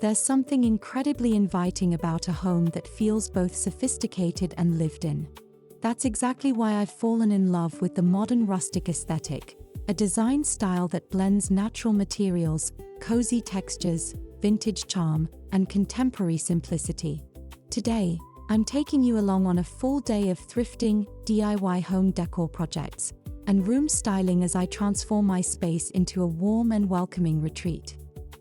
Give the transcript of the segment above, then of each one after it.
There's something incredibly inviting about a home that feels both sophisticated and lived in. That's exactly why I've fallen in love with the modern rustic aesthetic, a design style that blends natural materials, cozy textures, vintage charm, and contemporary simplicity. Today, I'm taking you along on a full day of thrifting, DIY home decor projects, and room styling as I transform my space into a warm and welcoming retreat.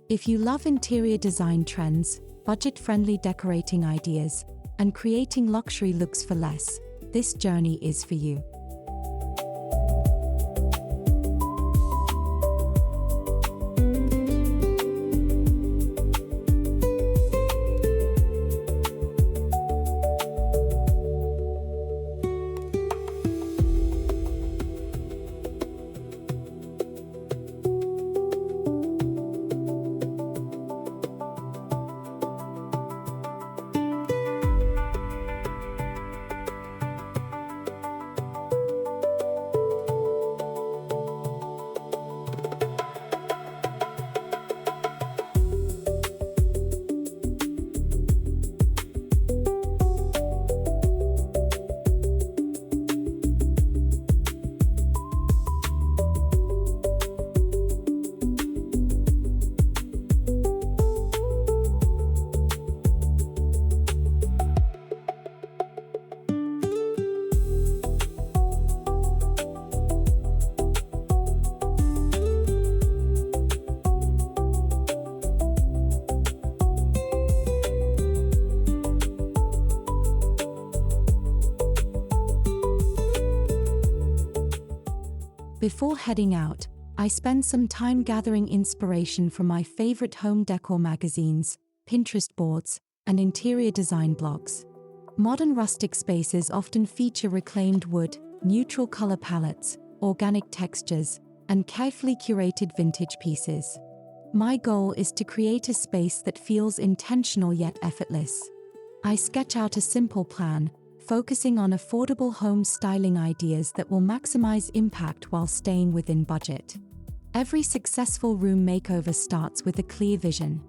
If you love interior design trends, budget-friendly decorating ideas, and creating luxury looks for less, this journey is for you. Before heading out, I spend some time gathering inspiration from my favorite home decor magazines, Pinterest boards, and interior design blogs. Modern rustic spaces often feature reclaimed wood, neutral color palettes, organic textures, and carefully curated vintage pieces. My goal is to create a space that feels intentional yet effortless. I sketch out a simple plan, focusing on affordable home styling ideas that will maximize impact while staying within budget. Every successful room makeover starts with a clear vision.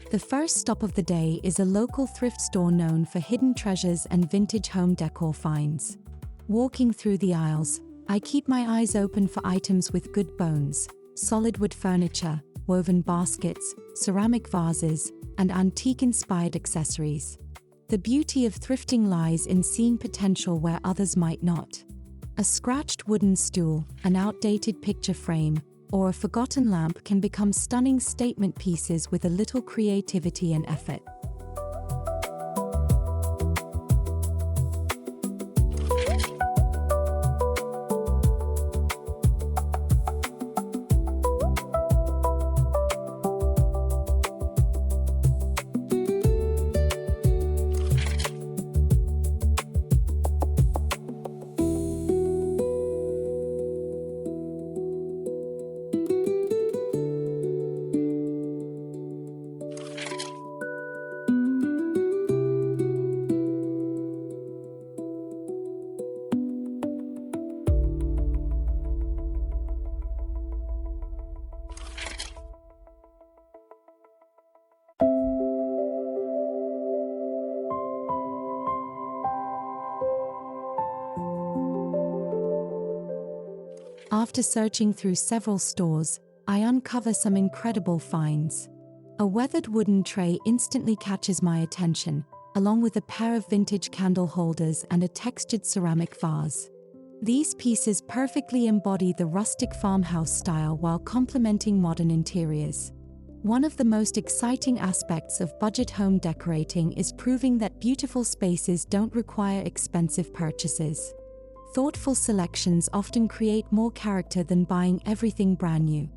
The first stop of the day is a local thrift store known for hidden treasures and vintage home decor finds. Walking through the aisles, I keep my eyes open for items with good bones: solid wood furniture, woven baskets, ceramic vases, and antique-inspired accessories. The beauty of thrifting lies in seeing potential where others might not. A scratched wooden stool, an outdated picture frame, or a forgotten lamp can become stunning statement pieces with a little creativity and effort. After searching through several stores, I uncover some incredible finds. A weathered wooden tray instantly catches my attention, along with a pair of vintage candle holders and a textured ceramic vase. These pieces perfectly embody the rustic farmhouse style while complementing modern interiors. One of the most exciting aspects of budget home decorating is proving that beautiful spaces don't require expensive purchases. Thoughtful selections often create more character than buying everything brand new.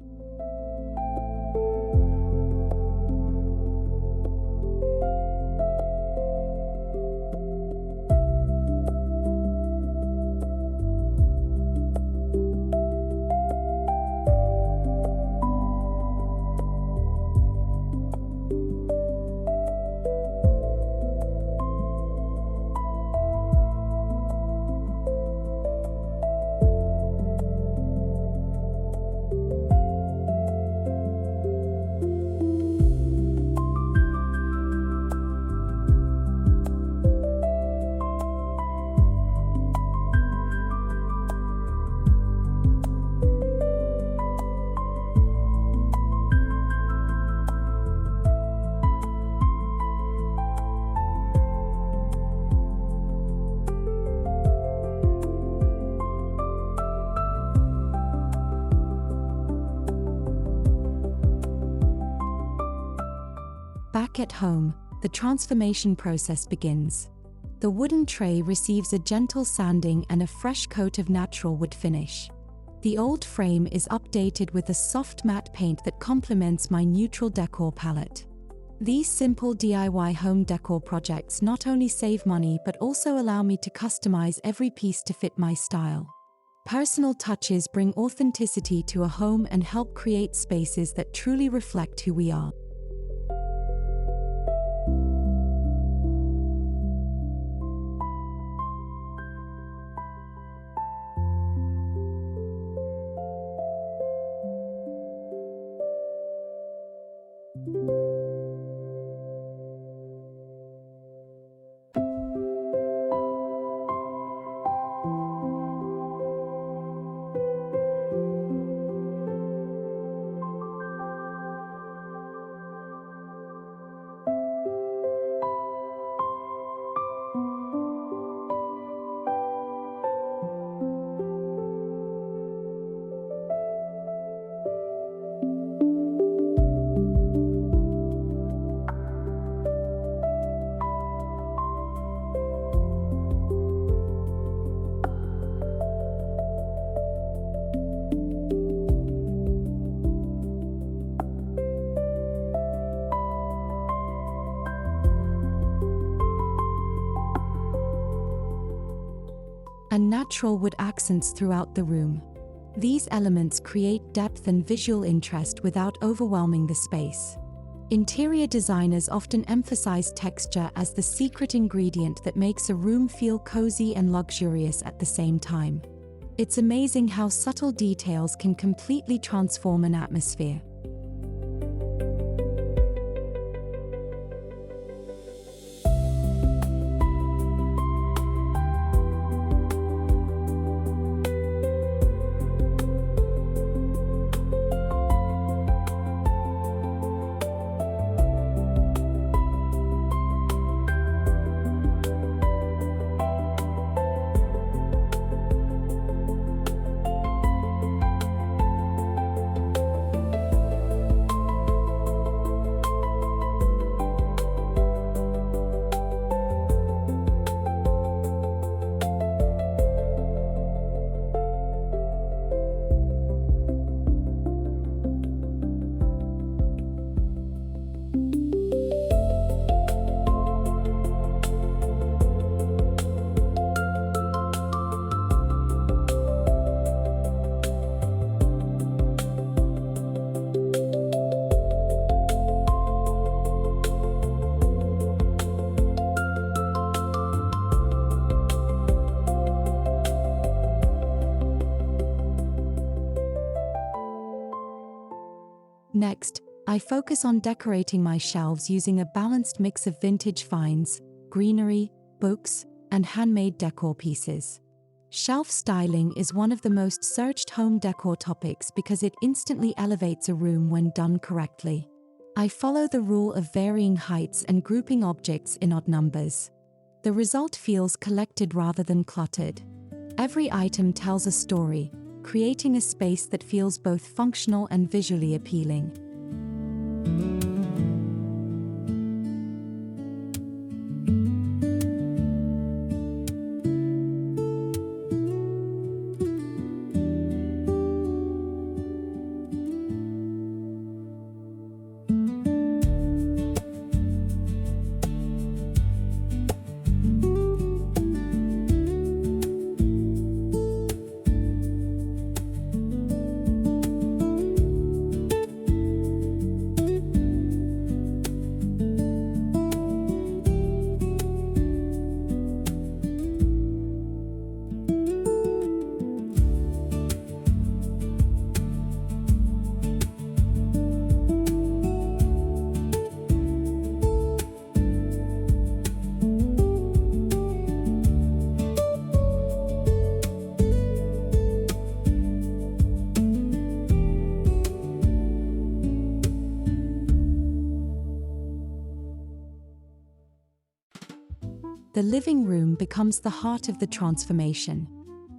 Back at home, the transformation process begins. The wooden tray receives a gentle sanding and a fresh coat of natural wood finish. The old frame is updated with a soft matte paint that complements my neutral decor palette. These simple DIY home decor projects not only save money but also allow me to customize every piece to fit my style. Personal touches bring authenticity to a home and help create spaces that truly reflect who we are. And natural wood accents throughout the room. These elements create depth and visual interest without overwhelming the space. Interior designers often emphasize texture as the secret ingredient that makes a room feel cozy and luxurious at the same time. It's amazing how subtle details can completely transform an atmosphere. Next, I focus on decorating my shelves using a balanced mix of vintage finds, greenery, books, and handmade decor pieces. Shelf styling is one of the most searched home decor topics because it instantly elevates a room when done correctly. I follow the rule of varying heights and grouping objects in odd numbers. The result feels collected rather than cluttered. Every item tells a story, creating a space that feels both functional and visually appealing. The living room becomes the heart of the transformation.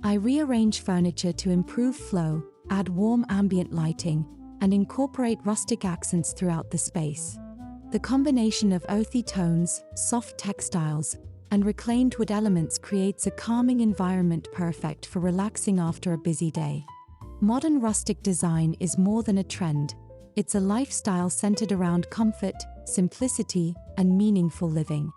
I rearrange furniture to improve flow, add warm ambient lighting, and incorporate rustic accents throughout the space. The combination of earthy tones, soft textiles, and reclaimed wood elements creates a calming environment perfect for relaxing after a busy day. Modern rustic design is more than a trend. It's a lifestyle centered around comfort, simplicity, and meaningful living.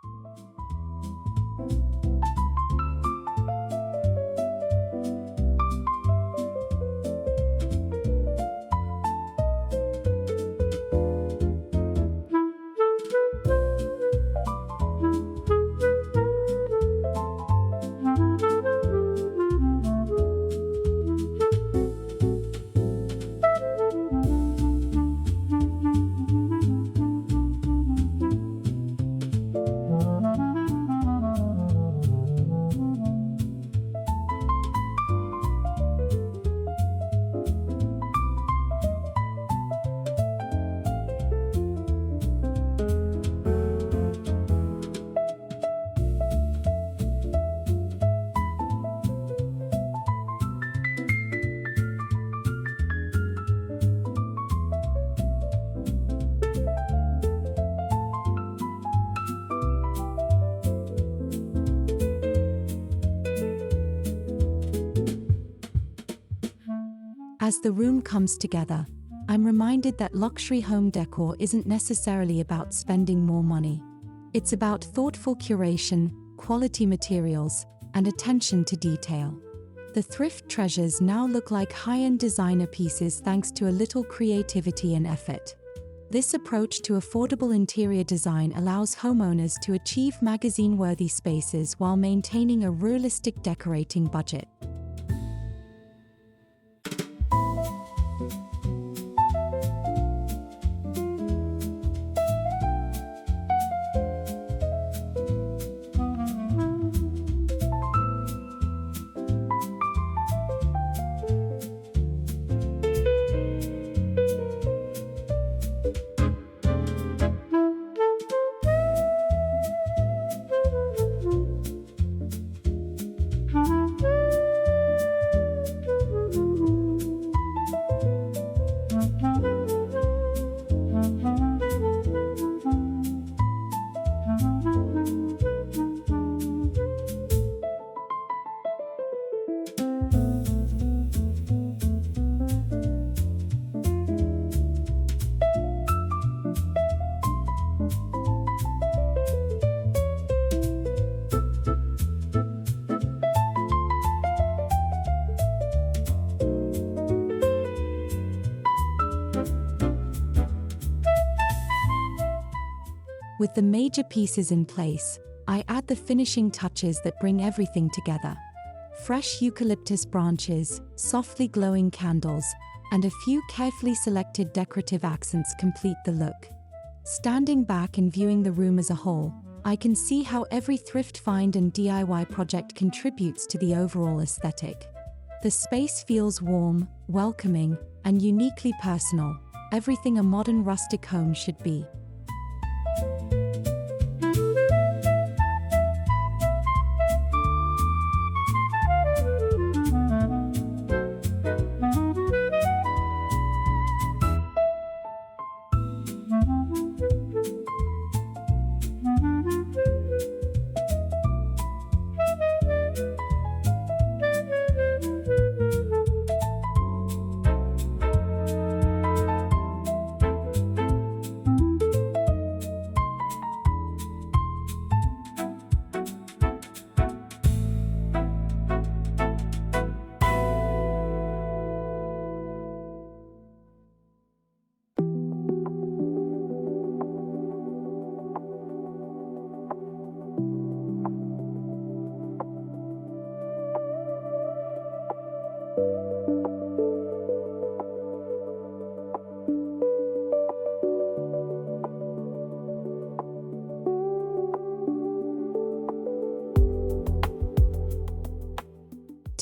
As the room comes together, I'm reminded that luxury home decor isn't necessarily about spending more money. It's about thoughtful curation, quality materials, and attention to detail. The thrift treasures now look like high-end designer pieces thanks to a little creativity and effort. This approach to affordable interior design allows homeowners to achieve magazine-worthy spaces while maintaining a realistic decorating budget. With the major pieces in place, I add the finishing touches that bring everything together. Fresh eucalyptus branches, softly glowing candles, and a few carefully selected decorative accents complete the look. Standing back and viewing the room as a whole, I can see how every thrift find and DIY project contributes to the overall aesthetic. The space feels warm, welcoming, and uniquely personal, everything a modern rustic home should be.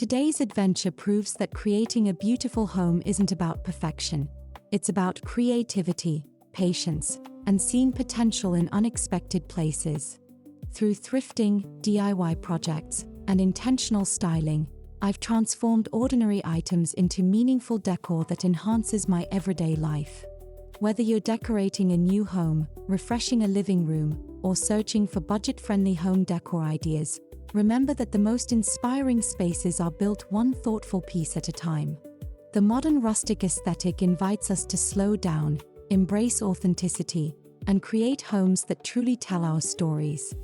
Today's adventure proves that creating a beautiful home isn't about perfection. It's about creativity, patience, and seeing potential in unexpected places. Through thrifting, DIY projects, and intentional styling, I've transformed ordinary items into meaningful decor that enhances my everyday life. Whether you're decorating a new home, refreshing a living room, or searching for budget-friendly home decor ideas, remember that the most inspiring spaces are built one thoughtful piece at a time. The modern rustic aesthetic invites us to slow down, embrace authenticity, and create homes that truly tell our stories.